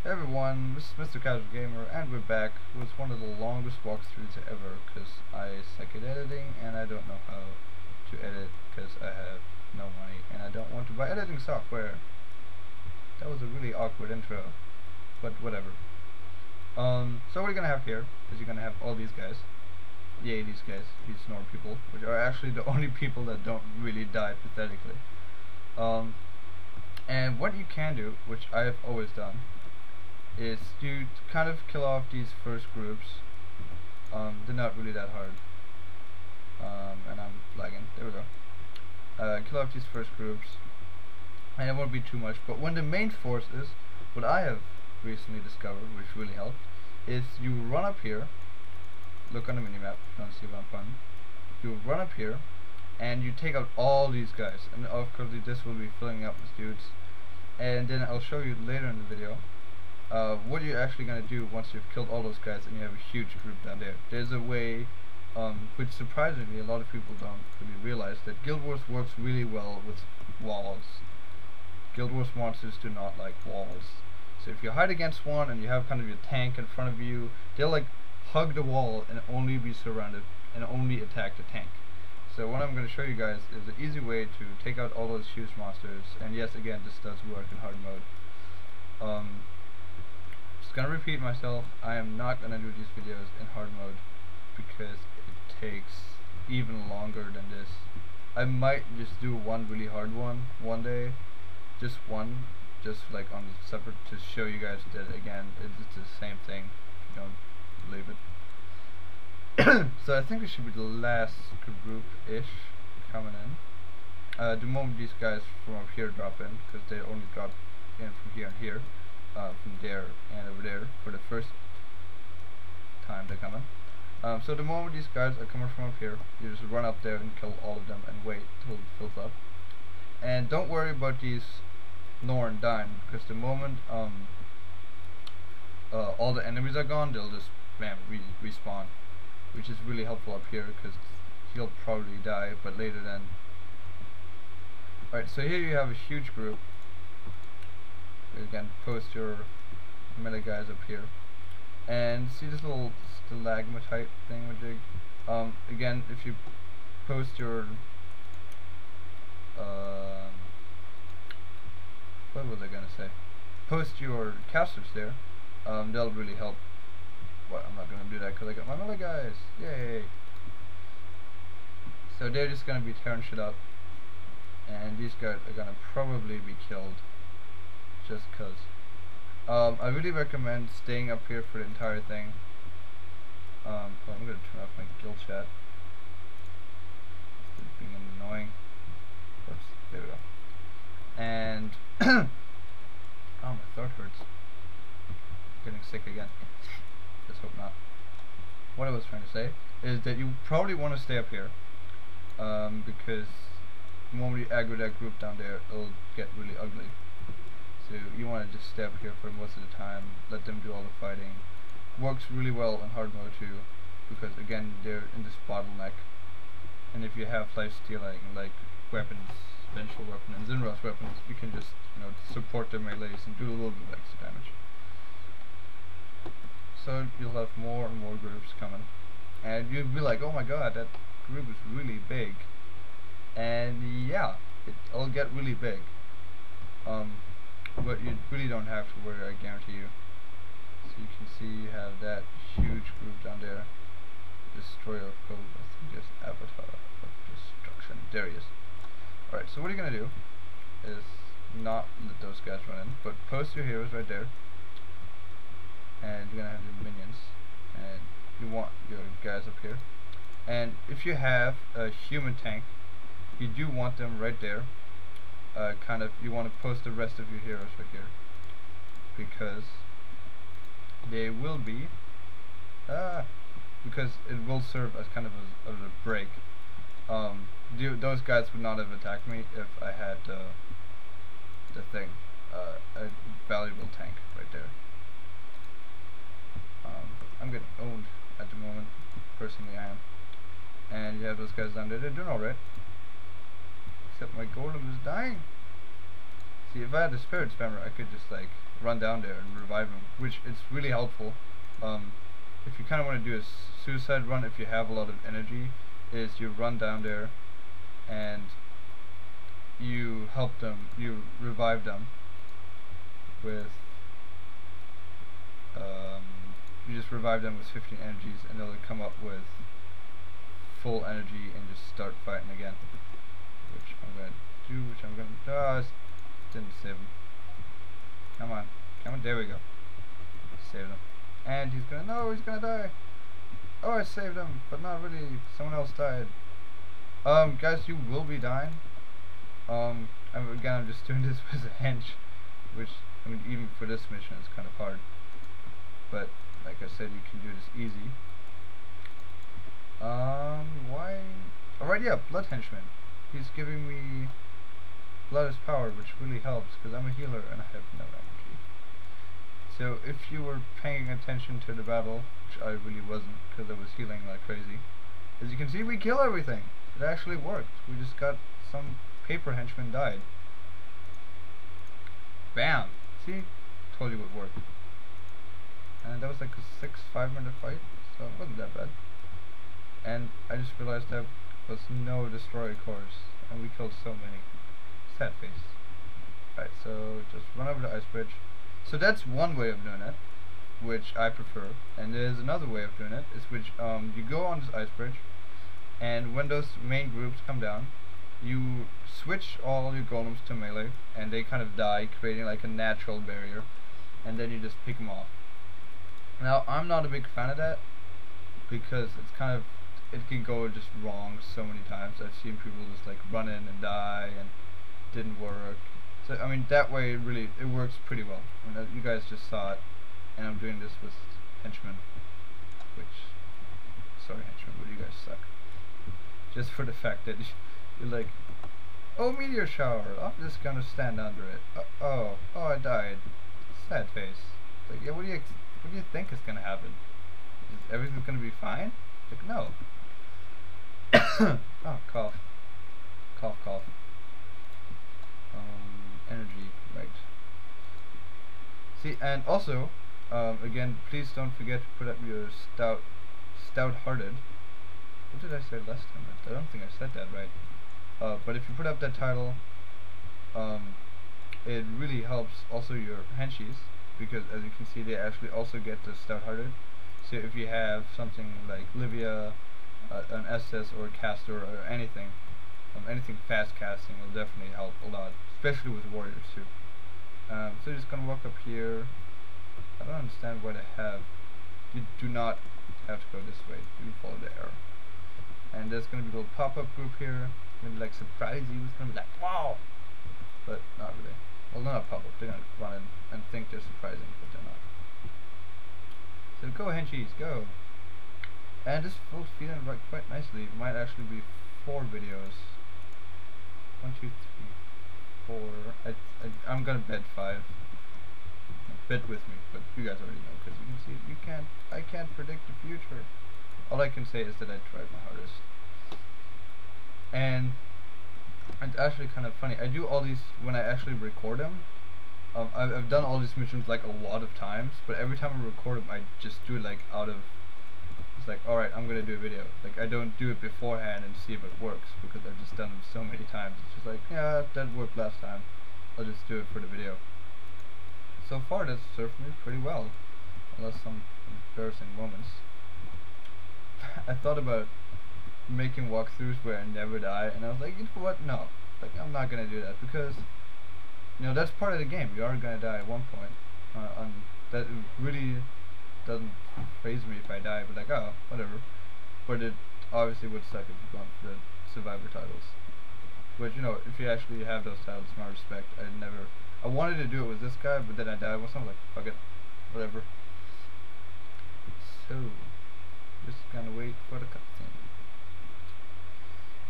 Hey everyone, this is Mrcasualgamer, and we're back with one of the longest walkthroughs ever, because I suck at editing, and I don't know how to edit, because I have no money, and I don't want to buy editing software. That was a really awkward intro, but whatever. So what you're gonna have here is you're gonna have all these guys. Yay, these guys, these snore people, which are actually the only people that don't really die pathetically. And what you can do, which I have always done, is to kind of kill off these first groups. They're not really that hard. And I'm lagging. There we go. Kill off these first groups, and it won't be too much. But when the main force is, what I have recently discovered, which really helped, is you run up here. Look on the minimap if you want to see what I'm playing. You run up here, and you take out all these guys. And of course, this will be filling up with dudes. And then I'll show you later in the video what you're actually going to do once you've killed all those guys and you have a huge group down there. There's a way, which surprisingly a lot of people don't really realize, that Guild Wars works really well with walls. Guild Wars monsters do not like walls. So if you hide against one and you have kind of your tank in front of you, they'll like hug the wall and only be surrounded and only attack the tank. So what I'm going to show you guys is an easy way to take out all those huge monsters, and yes, again, this does work in hard mode. Just going to repeat myself, I am not going to do these videos in hard mode because it takes even longer than this. I might just do one really hard one day, just one, just like on the separate, to show you guys that again, it's the same thing, if you don't believe it. So I think it should be the last group-ish coming in. The moment these guys from up here drop in, because they only drop in from here and here, from there and over there for the first time they come in. So the moment these guys are coming from up here, you just run up there and kill all of them and wait till it fills up. And don't worry about these Norn dying, because the moment all the enemies are gone, they'll just bam, respawn. Which is really helpful up here because he'll probably die, but later then. Alright, so here you have a huge group. Again, post your melee guys up here. And see this little stalagmite thingamajig? Again, if you post your what was I gonna say? Post your casters there, they'll really help. But I'm not going to do that because I got my melee guys. Yay! So they're just going to be tearing shit up. And these guys are going to probably be killed. Just cause. I really recommend staying up here for the entire thing. Well, I'm going to turn off my guild chat. It's being annoying. Oops, there we go. And oh, my throat hurts. Getting sick again. Let's hope not. What I was trying to say is that you probably want to stay up here, because the moment you aggro that group down there, it'll get really ugly. So you want to just stay up here for most of the time, let them do all the fighting. Works really well in hard mode too, because again, they're in this bottleneck. And if you have life stealing, like weapons, vengeful weapon and Zinra's weapons, you can just, support their melees and do a little bit of extra damage. So you'll have more and more groups coming, and you'll be like, oh my god, that group is really big. And yeah, it'll get really big, but you really don't have to worry, I guarantee you. So you can see you have that huge group down there. Destroyer of Gold, I think just Avatar of Destruction. There he is. Alright, so what you're gonna do is not let those guys run in, but post your heroes right there. And you're gonna have your minions, and you want your guys up here. And if you have a human tank, you do want them right there. You want to post the rest of your heroes right here, because they will be because it will serve as kind of a break. Those guys would not have attacked me if I had the thing, a valuable tank right there. I'm getting owned at the moment, personally I am. And you have those guys down there, they're doing alright. Except my golem is dying. See, if I had a spirit spammer, I could just like run down there and revive him, which it's really helpful. If you kind of want to do a suicide run, if you have a lot of energy, is you run down there and you help them, you revive them with you just revive them with 15 energies, and they'll come up with full energy and just start fighting again. Which I'm gonna do. I didn't save him. Come on, there we go. Saved him, and he's gonna die. Oh, I saved him, but not really. Someone else died. Guys, you will be dying. Again, I'm just doing this as a hench, which, I mean, even for this mission, it's kind of hard. But, like I said, you can do this easy. Why? Alright, yeah, Blood Henchman. He's giving me blood as power, which really helps, because I'm a healer and I have no energy. So, if you were paying attention to the battle, which I really wasn't, because I was healing like crazy, as you can see, we kill everything. It actually worked. We just got some paper henchman died. Bam! See? Told you it worked. And that was like a 5-minute fight, so it wasn't that bad. And I just realized there was no destroyer cores, and we killed so many. Sad face. Alright, so just run over the ice bridge. So that's one way of doing it, which I prefer. And there's another way of doing it, is which you go on this ice bridge, and when those main groups come down, you switch all your golems to melee, and they kind of die, creating like a natural barrier, and then you just pick them off. Now, I'm not a big fan of that, because it's kind of, it can go just wrong so many times. I've seen people just like run in and die, and it didn't work. So, I mean, that way it works pretty well. I mean, you guys just saw it, and I'm doing this with henchmen, which, sorry henchmen, but you guys suck. Just for the fact that you're like, oh, meteor shower, I'm just gonna stand under it. Oh, I died. Sad face. Like, yeah, what do you think is gonna happen? Is everything gonna be fine? Like, no. Oh, cough. Cough. Energy, right. See, and also, again, please don't forget to put up your stout-hearted. What did I say last time? I don't think I said that right. But if you put up that title, it really helps also your henchies, because as you can see, they actually also get the stout-hearted. So if you have something like Livia, an SS or a caster or anything fast casting will definitely help a lot, especially with warriors too. So you're just gonna walk up here. I don't understand why they have. You do not have to go this way. You follow the arrow. And there's gonna be a little pop-up group here. Gonna like surprise you. It's gonna be like, wow, but not really. Well, not pop-up. They're gonna run in and think they're surprising, but they're not. So go henchies, go. And this will feed in right quite nicely. It might actually be 4 videos. 1, 2, 3, 4. I'm gonna bet 5. Bet with me, but you guys already know, because you can see I can't predict the future. All I can say is that I tried my hardest. And it's actually kind of funny. I do all these when I actually record them. I've done all these missions like a lot of times, but every time I record them, I just do it like out of. It's like, alright, I'm gonna do a video. Like, I don't do it beforehand and see if it works, because I've just done them so many times. It's just like, yeah, that worked last time. I'll just do it for the video. So far, that's served me pretty well, unless some embarrassing moments. I thought about making walkthroughs where I never die, and I was like, you know what? No, like, I'm not gonna do that, because that's part of the game. You are gonna die at one point. That really doesn't faze me if I die, but like, oh, whatever. But it obviously would suck if you're going for the survivor titles. Which, if you actually have those titles, my respect. I wanted to do it with this guy, but then I died with something, like, fuck it, whatever. So, just gonna wait for the cutscene.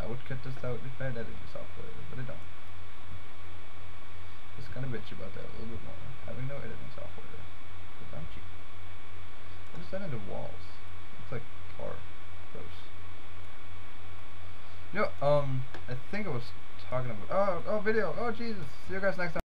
I would cut this out if I had editing software, but I don't. Just gonna bitch about that a little bit more, having no editing software, because I'm cheap. What is that in the walls? It's like tar. Gross. I think I was talking about, oh, video, oh Jesus, see you guys next time.